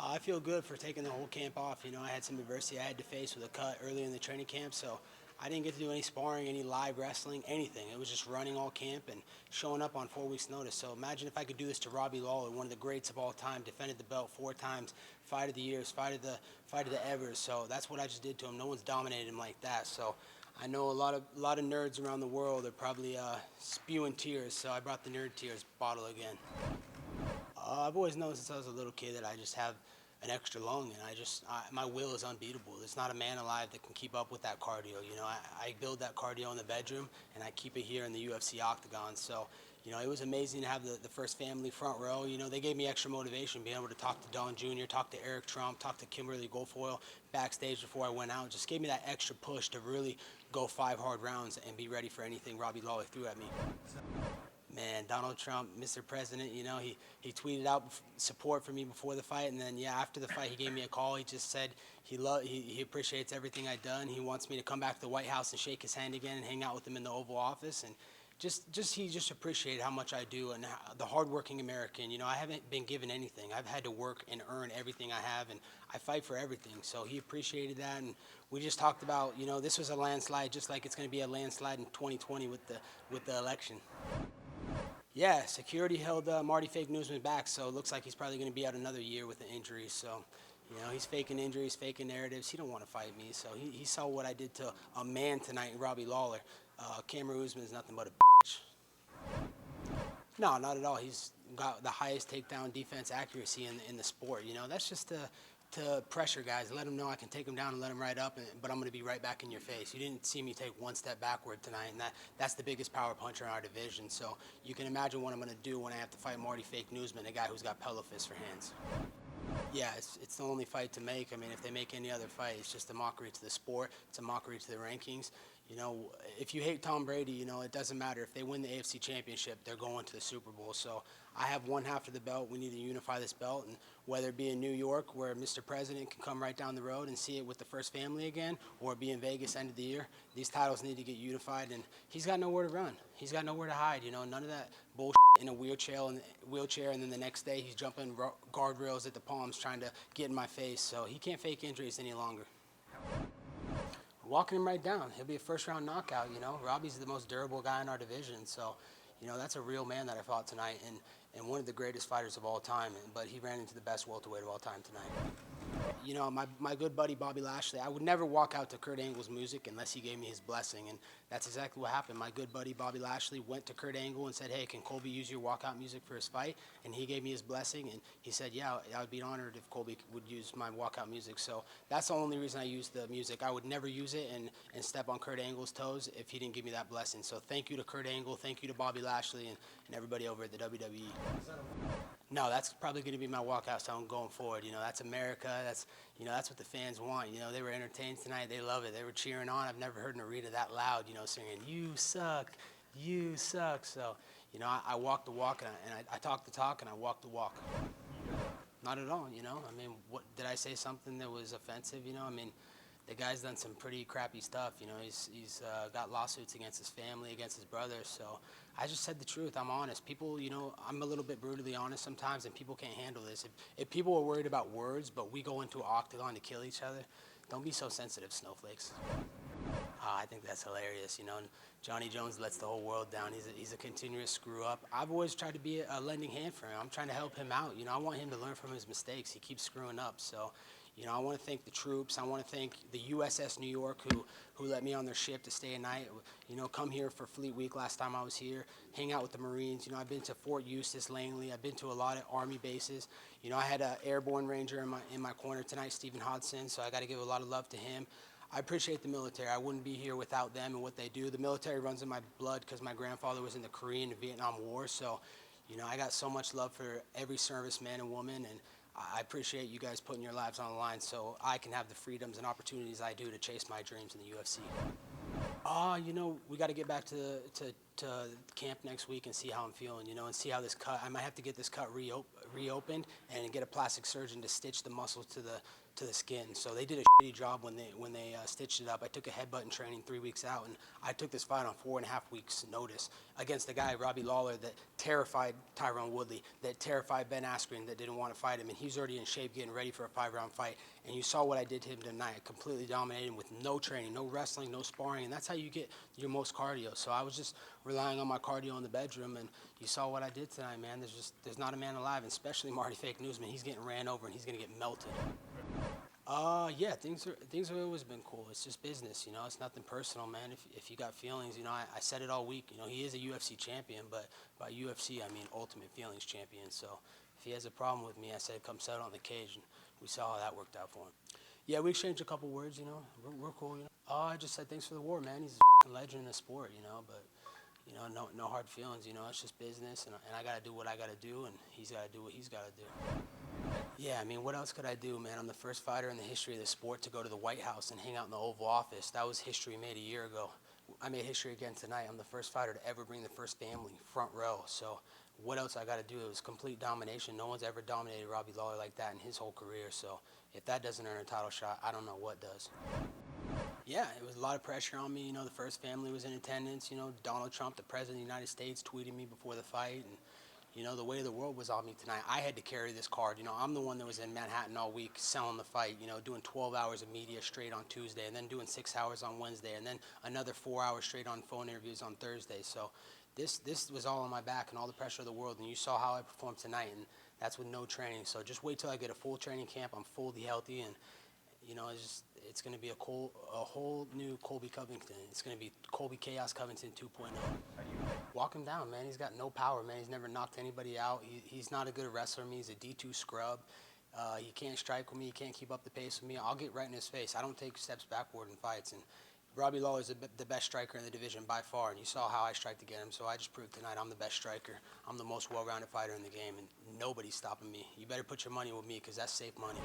I feel good for taking the whole camp off. I had some adversity I had to face with a cut early in the training camp, so I didn't get to do any sparring, any live wrestling, anything. It was just running all camp and showing up on 4 weeks' notice. So imagine if I could do this to Robbie Lawler, one of the greats of all time, defended the belt 4 times, fight of the years, fight of the evers. So that's what I just did to him. No one's dominated him like that. So I know a lot of nerds around the world are probably spewing tears. So I brought the nerd tears bottle again. I've always known since I was a little kid that I just have an extra lung, and my will is unbeatable. There's not a man alive that can keep up with that cardio. I build that cardio in the bedroom, and I keep it here in the UFC octagon. So, it was amazing to have the first family front row. They gave me extra motivation, being able to talk to Don Jr., talk to Eric Trump, talk to Kimberly Guilfoyle backstage before I went out. Just gave me that extra push to really go 5 hard rounds and be ready for anything Robbie Lawler threw at me. Man, Donald Trump, Mr. President, he tweeted out support for me before the fight, and then after the fight, he gave me a call. He just said he appreciates everything I've done. He wants me to come back to the White House and shake his hand again and hang out with him in the Oval Office, and he just appreciated how much I do and the hardworking American. I haven't been given anything. I've had to work and earn everything I have, and I fight for everything. So he appreciated that, and we just talked about this was a landslide, just like it's going to be a landslide in 2020 with the election. Yeah, security held Marty Fig back, so it looks like he's probably going to be out another year with an injury. So, he's faking injuries, faking narratives. He don't want to fight me, so he saw what I did to a man tonight, Robbie Lawler. Cameron Usman is nothing but a bitch. No, not at all. He's got the highest takedown defense accuracy in the sport. That's just to pressure guys, let them know I can take them down and let them right up, but I'm going to be right back in your face. You didn't see me take one step backward tonight, and that's the biggest power puncher in our division. So you can imagine what I'm going to do when I have to fight Marty Fake Newsman, a guy who's got pellet fists for hands. Yeah, it's the only fight to make. I mean, if they make any other fight, it's just a mockery to the sport. It's a mockery to the rankings. If you hate Tom Brady, it doesn't matter. If they win the AFC Championship, they're going to the Super Bowl. So I have one half of the belt. We need to unify this belt. And whether it be in New York, where Mr. President can come right down the road and see it with the first family again, or be in Vegas end of the year, these titles need to get unified. And he's got nowhere to run. He's got nowhere to hide. None of that bullshit in a wheelchair, and then the next day he's jumping guardrails at the Palms trying to get in my face. So he can't fake injuries any longer. Walking him right down. He'll be a first-round knockout. Robbie's the most durable guy in our division. So, that's a real man that I fought tonight, and one of the greatest fighters of all time. But he ran into the best welterweight of all time tonight. My good buddy Bobby Lashley, I would never walk out to Kurt Angle's music unless he gave me his blessing, and that's exactly what happened. My good buddy Bobby Lashley went to Kurt Angle and said, hey, can Colby use your walkout music for his fight? And he gave me his blessing, and he said, yeah, I would be honored if Colby would use my walkout music. So that's the only reason I use the music. I would never use it and step on Kurt Angle's toes if he didn't give me that blessing. So thank you to Kurt Angle, thank you to Bobby Lashley, and everybody over at the WWE. No, that's probably going to be my walkout song going forward. That's America. That's what the fans want. They were entertained tonight. They love it. They were cheering on. I've never heard Narita that loud, singing, you suck, you suck. So, I walk the walk, and I talk the talk, and I walk the walk. Not at all, I mean, what did I say something that was offensive? I mean, the guy's done some pretty crappy stuff. He's got lawsuits against his family, against his brother. So I just said the truth. I'm honest. People, I'm a little bit brutally honest sometimes, and people can't handle this. If people are worried about words, but we go into an octagon to kill each other, don't be so sensitive, snowflakes. I think that's hilarious. Johnny Jones lets the whole world down. He's a continuous screw up. I've always tried to be a lending hand for him. I'm trying to help him out. I want him to learn from his mistakes. He keeps screwing up. So, I want to thank the troops. I want to thank the USS New York who let me on their ship to stay a night. Come here for Fleet Week last time I was here, hang out with the Marines. I've been to Fort Eustis, Langley. I've been to a lot of Army bases. I had an airborne ranger in my corner tonight, Stephen Hodson, so I got to give a lot of love to him. I appreciate the military. I wouldn't be here without them and what they do. The military runs in my blood because my grandfather was in the Korean and Vietnam War. So, I got so much love for every serviceman and woman, and I appreciate you guys putting your lives on the line so I can have the freedoms and opportunities I do to chase my dreams in the UFC. We got to get back to camp next week and see how I'm feeling, and see how this cut. I might have to get this cut reopened and get a plastic surgeon to stitch the muscle to to the skin. So they did a shitty job when they stitched it up. I took a headbutt in training 3 weeks out, and I took this fight on 4.5 weeks notice against a guy, Robbie Lawler, that terrified Tyrone Woodley, that terrified Ben Askren, that didn't want to fight him, and he's already in shape getting ready for a 5-round fight. And you saw what I did to him tonight. I completely dominated him with no training, no wrestling, no sparring, and that's how you get your most cardio. So I was just relying on my cardio in the bedroom, and you saw what I did tonight, man. There's not a man alive, and especially Marty Fig Newsman. He's getting ran over, and he's gonna get melted. Yeah, things have always been cool. It's just business, you know. It's nothing personal, man. If you got feelings, you know, I said it all week. You know, he is a UFC champion, but by UFC I mean Ultimate Feelings champion. So if he has a problem with me, I said come settle on the cage, and we saw how that worked out for him. Yeah, we exchanged a couple words, you know. We're cool, you know. I just said thanks for the war, man. He's a legend in the sport, you know. But you know, no hard feelings, you know. It's just business, and I gotta do what I gotta do, and he's gotta do what he's gotta do. Yeah, I mean, what else could I do, man? I'm the first fighter in the history of the sport to go to the White House and hang out in the Oval Office. That was history made a year ago. I made history again tonight. I'm the first fighter to ever bring the first family front row. So what else I got to do? It was complete domination. No one's ever dominated Robbie Lawler like that in his whole career. So if that doesn't earn a title shot, I don't know what does. Yeah, it was a lot of pressure on me. You know, the first family was in attendance. You know, Donald Trump, the President of the United States, tweeted me before the fight. And you know, the weight of the world was on me tonight. I had to carry this card. You know, I'm the one that was in Manhattan all week selling the fight, you know, doing 12 hours of media straight on Tuesday, and then doing 6 hours on Wednesday, and then another 4 hours straight on phone interviews on Thursday. So this was all on my back and all the pressure of the world, and you saw how I performed tonight, and that's with no training. So just wait till I get a full training camp. I'm fully healthy, and, you know, it's going to be a whole new Colby Covington. It's going to be Colby Chaos Covington 2.0. Walk him down, man. He's got no power, man. He's never knocked anybody out. He's not a good wrestler. He's a D2 scrub. He can't strike with me. He can't keep up the pace with me. I'll get right in his face. I don't take steps backward in fights. And Robbie Lawler is the best striker in the division by far, and you saw how I strike to get him. So I just proved tonight I'm the best striker. I'm the most well-rounded fighter in the game, and nobody's stopping me. You better put your money with me, because that's safe money.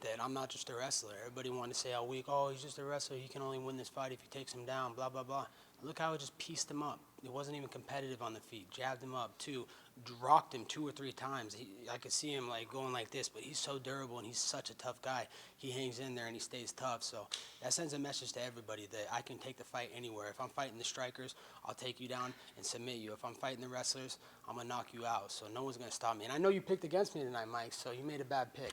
That I'm not just a wrestler. Everybody wanted to say all week, oh, he's just a wrestler. He can only win this fight if he takes him down, blah, blah, blah. Look how I just pieced him up. It wasn't even competitive on the feet. Jabbed him up, rocked him 2 or 3 times. I could see him like going like this, but he's so durable and he's such a tough guy. He hangs in there and he stays tough. So that sends a message to everybody that I can take the fight anywhere. If I'm fighting the strikers, I'll take you down and submit you. If I'm fighting the wrestlers, I'm going to knock you out. So no one's going to stop me. And I know you picked against me tonight, Mike, so you made a bad pick.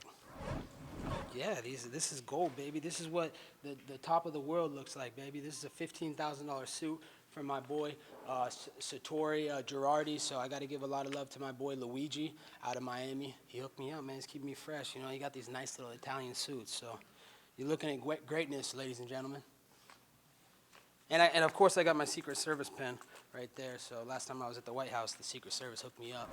Yeah, this is gold, baby. This is what the top of the world looks like, baby. This is a $15,000 suit from my boy Satori Girardi. So I got to give a lot of love to my boy Luigi out of Miami. He hooked me up, man. He's keeping me fresh. You know, he got these nice little Italian suits. So you're looking at greatness, ladies and gentlemen. And of course, I got my Secret Service pin right there. So last time I was at the White House, the Secret Service hooked me up.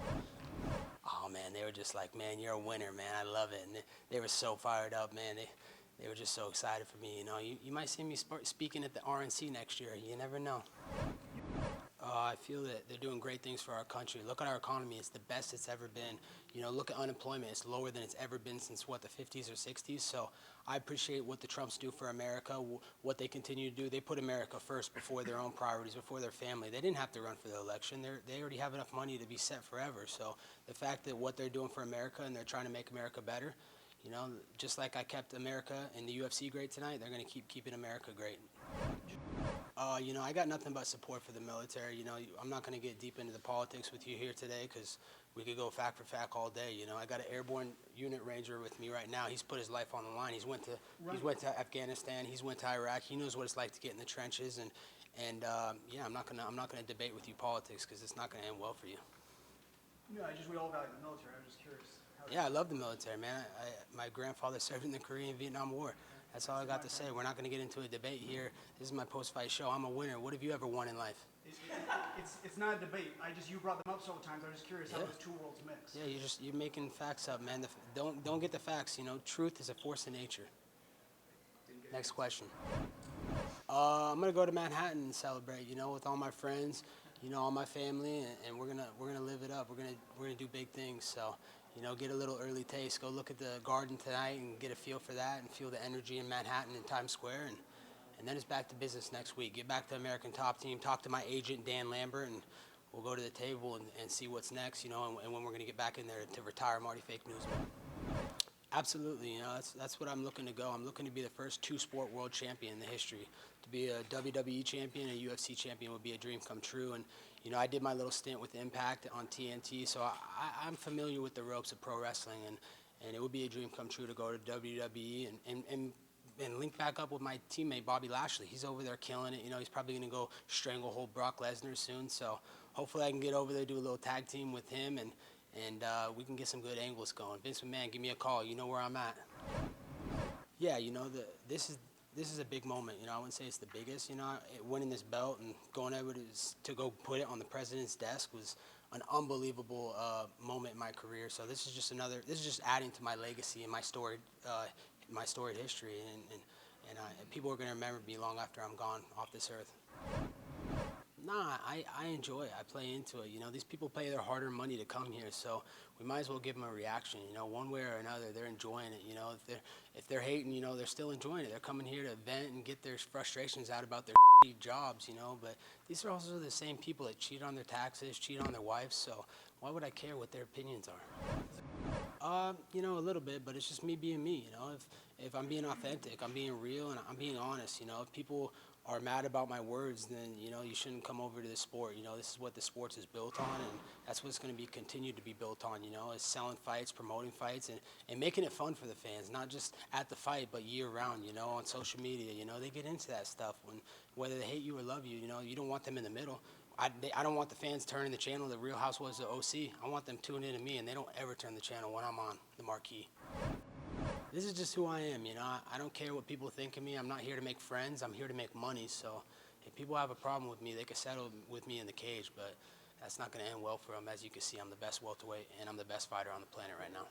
Oh, man, they were just like, man, you're a winner, man. I love it. And they were so fired up, man. They were just so excited for me. You know, you might see me speaking at the RNC next year. You never know. I feel that they're doing great things for our country. Look at our economy. It's the best it's ever been. You know, look at unemployment. It's lower than it's ever been since, what, the 50s or 60s? So I appreciate what the Trumps do for America, what they continue to do. They put America first before their own priorities, before their family. They didn't have to run for the election. They already have enough money to be set forever. So the fact that what they're doing for America and they're trying to make America better, you know, just like I kept America and the UFC great tonight, they're going to keep keeping America great. You know, I got nothing but support for the military. You know, I'm not going to get deep into the politics with you here today, because we could go fact for fact all day. You know, I got an airborne unit ranger with me right now. He's put his life on the line. He's went to Afghanistan. He's went to Iraq. He knows what it's like to get in the trenches. And yeah, I'm not gonna debate with you politics, because it's not gonna end well for you. No, we all value the military. I'm just curious. Yeah, I love the military, man. My grandfather served in the Korean-Vietnam War. That's all I got to say. We're not going to get into a debate here. This is my post-fight show. I'm a winner. What have you ever won in life? It's not a debate. You brought them up several times. I'm just curious how those two worlds mix. Yeah, you're making facts up, man. Don't get the facts. You know, truth is a force of nature. Next question. I'm gonna go to Manhattan and celebrate. You know, with all my friends. You know, all my family, and we're gonna live it up. We're gonna do big things. So. You know, get a little early taste. Go look at the Garden tonight and get a feel for that, and feel the energy in Manhattan and Times Square. And then it's back to business next week. Get back to American Top Team. Talk to my agent, Dan Lambert, and we'll go to the table and see what's next, you know, and when we're going to get back in there to retire Marty Fake Newsman. Absolutely, you know, that's what I'm looking to go. I'm looking to be the first two-sport world champion in the history. To be a WWE champion, a UFC champion would be a dream come true. And you know, I did my little stint with Impact on TNT, so I'm familiar with the ropes of pro wrestling, and it would be a dream come true to go to WWE and link back up with my teammate Bobby Lashley. He's over there killing it. You know, he's probably going to go stranglehold Brock Lesnar soon. So hopefully I can get over there, do a little tag team with him, and we can get some good angles going. Vince McMahon, give me a call. You know where I'm at. Yeah, you know, this is a big moment. You know, I wouldn't say it's the biggest. You know, winning this belt and going over to go put it on the president's desk was an unbelievable moment in my career. So this is just another. This is just adding to my legacy and my storied history, and people are going to remember me long after I'm gone off this earth. Nah, I enjoy it. I play into it. You know, these people pay their hard-earned money to come here, so we might as well give them a reaction. You know, one way or another, they're enjoying it. You know, if they're hating, you know, they're still enjoying it. They're coming here to vent and get their frustrations out about their jobs. You know, but these are also the same people that cheat on their taxes, cheat on their wives. So why would I care what their opinions are? You know, a little bit, but it's just me being me. You know, if I'm being authentic, I'm being real, and I'm being honest. You know, if people are mad about my words, then you know you shouldn't come over to the sport. You know, this is what the sports is built on, and that's what's going to be continued to be built on. You know, is selling fights, promoting fights, and making it fun for the fans, not just at the fight, but year round. You know, on social media, you know, they get into that stuff when whether they hate you or love you. You know, you don't want them in the middle. I don't want the fans turning the channel to Real Housewives of OC. I want them tuning in to me, and they don't ever turn the channel when I'm on the marquee. This is just who I am, you know. I don't care what people think of me. I'm not here to make friends. I'm here to make money. So if people have a problem with me, they can settle with me in the cage, but that's not going to end well for them. As you can see, I'm the best welterweight, and I'm the best fighter on the planet right now.